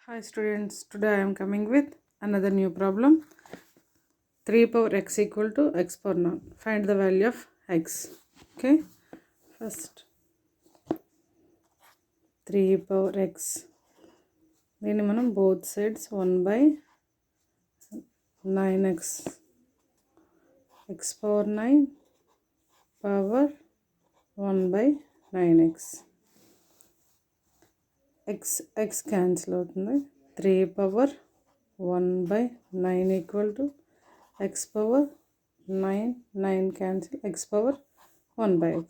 Hi students, today I am coming with another new problem. 3 power x equal to x power 0. Find the value of x. Okay, first 3 power x. Then మనం both sides 1 by 9x. X power 9 power 1 by 9x. x cancel అవుతుంది. 3 power 1 by 9 equal to x power 9 cancel, x power 1 by x.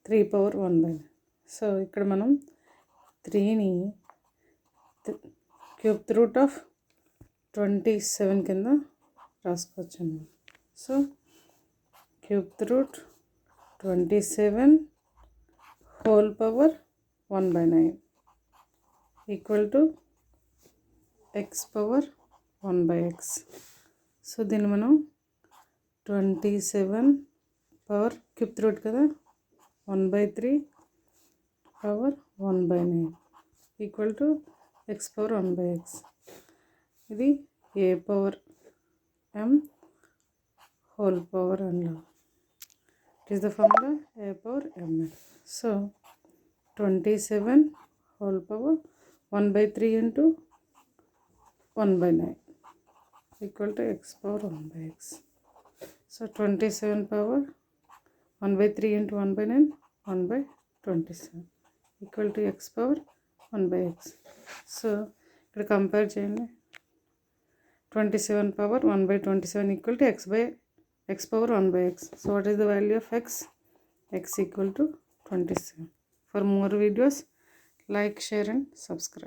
3 power 1 by 9. So ఇక్కడ మనం 3ని cube root of 27 కింద రాసుకోవచ్చు అన్నమాట. So cube root 27 whole power 1 by 9 equal to x power 1 by x. So దీన్ని మనం 27 power cube root కదా 1 by 3 power 1 by 9 equal to x power 1 by x. ఇది a power m whole power అలా. It is the formula a power m. So 27 whole power 1 by 3 into 1 by 9 equal to x power 1 by x. So 27 power 1 by 3 into 1 by 9 1 by 27 equal to x power 1 by x. So ఇక్కడ compare చేయండి. 27 power 1 by 27 equal to x power 1 by x. So what is the value of x? X equal to 27. For more videos, like, share and subscribe.